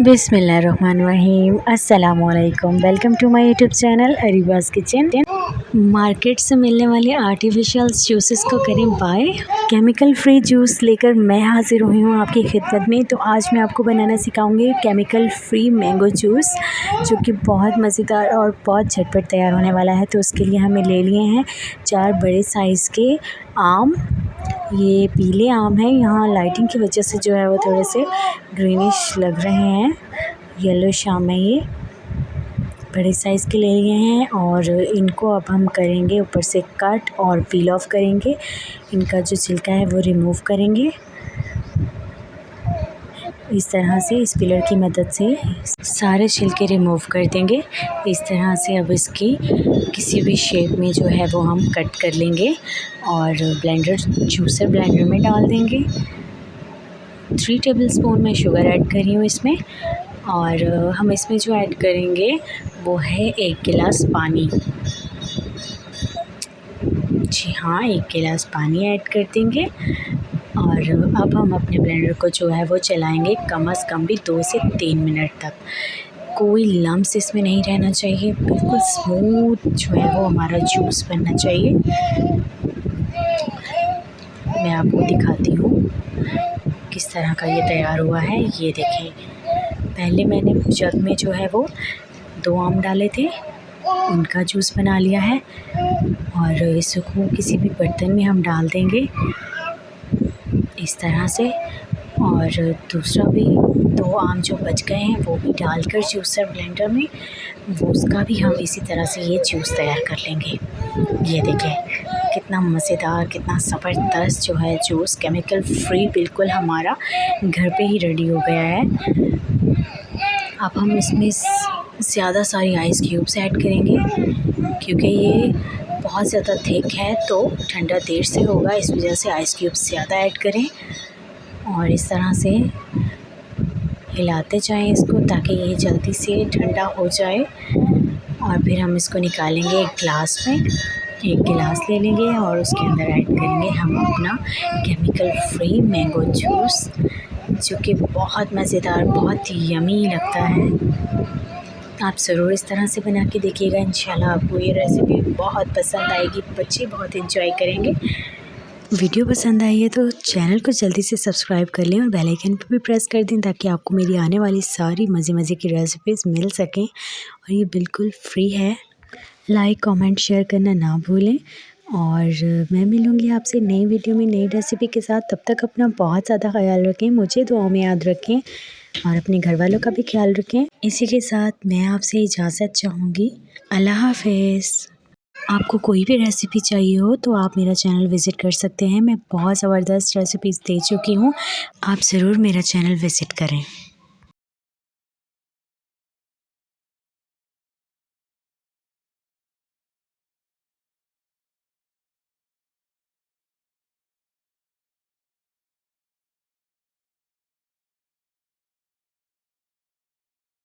बिस्मिल्लाहिर्रहमानिर्रहीम। अस्सलामुअलैकुम। Welcome to my YouTube channel Areeba's kitchen. Market से मिलने वाले आर्टिफिशियल जूसेस को करें बाय। केमिकल फ्री जूस लेकर मैं हाजिर हुई हूँ आपकी खिदमत में। तो आज मैं आपको बनाना सिखाऊंगी केमिकल फ्री मैंगो जूस, जो कि बहुत मज़ेदार और बहुत झटपट तैयार होने वाला है। तो उसके लिए हमें ले लिए हैं 4 बड़े साइज़ के आम। ये पीले आम है, यहाँ लाइटिंग की वजह से जो है वो थोड़े से ग्रीनिश लग रहे हैं। येलो आम है, ये बड़े साइज़ के ले लिए हैं और इनको अब हम करेंगे ऊपर से कट और पील ऑफ करेंगे। इनका जो छिलका है वो रिमूव करेंगे इस तरह से। इस पिलर की मदद से सारे छिलके रिमूव कर देंगे इस तरह से। अब इसकी किसी भी शेप में जो है वो हम कट कर लेंगे और जूसर ब्लेंडर में डाल देंगे। 3 टेबलस्पून मैं शुगर ऐड कर रही हूँ इसमें, और हम इसमें जो ऐड करेंगे वो है 1 गिलास पानी। जी हाँ, 1 गिलास पानी ऐड कर देंगे। और अब हम अपने ब्लेंडर को जो है वो चलाएंगे कम से कम भी 2 से 3 मिनट तक। कोई लम्स इसमें नहीं रहना चाहिए, बिल्कुल स्मूथ जो है वो हमारा जूस बनना चाहिए। मैं आपको दिखाती हूँ किस तरह का ये तैयार हुआ है। ये देखें, पहले मैंने जग में जो है वो 2 आम डाले थे, उनका जूस बना लिया है। और इसको किसी भी बर्तन में हम डाल देंगे इस तरह से। और दूसरा भी 2 आम जो बच गए हैं वो भी डालकर जूसर ब्लेंडर में वो उसका भी हम इसी तरह से ये जूस तैयार कर लेंगे। ये देखें कितना मज़ेदार, कितना ज़बरदस्त जो है जूस केमिकल फ्री बिल्कुल हमारा घर पे ही रेडी हो गया है। अब हम इसमें ज़्यादा सारी आइस क्यूब्स ऐड करेंगे क्योंकि ये बहुत ज़्यादा थिक है तो ठंडा देर से होगा, इस वजह से आइस क्यूब्स ज़्यादा ऐड करें। और इस तरह से हिलाते जाएं इसको ताकि ये जल्दी से ठंडा हो जाए। और फिर हम इसको निकालेंगे एक ग्लास में। 1 गिलास ले लेंगे और उसके अंदर ऐड करेंगे हम अपना केमिकल फ्री मैंगो जूस, जो कि बहुत मज़ेदार, बहुत यमी लगता है। आप ज़रूर इस तरह से बना के देखिएगा, इंशाल्लाह आपको ये रेसिपी बहुत पसंद आएगी, बच्चे बहुत एंजॉय करेंगे। वीडियो पसंद आई है तो चैनल को जल्दी से सब्सक्राइब कर लें और बेल आइकन पर भी प्रेस कर दें ताकि आपको मेरी आने वाली सारी मज़े की रेसिपीज़ मिल सकें। और ये बिल्कुल फ्री है। लाइक कमेंट शेयर करना ना भूलें। और मैं मिलूँगी आपसे नई वीडियो में नई रेसिपी के साथ। तब तक अपना बहुत ज़्यादा ख्याल रखें, मुझे दुआओं में याद रखें और अपने घर वालों का भी ख्याल रखें। इसी के साथ मैं आपसे इजाज़त चाहूँगी। अल्लाह हाफ़िज़। आपको कोई भी रेसिपी चाहिए हो तो आप मेरा चैनल विज़िट कर सकते हैं। मैं बहुत ज़बरदस्त रेसिपीज़ दे चुकी हूँ, आप ज़रूर मेरा चैनल विज़िट करें।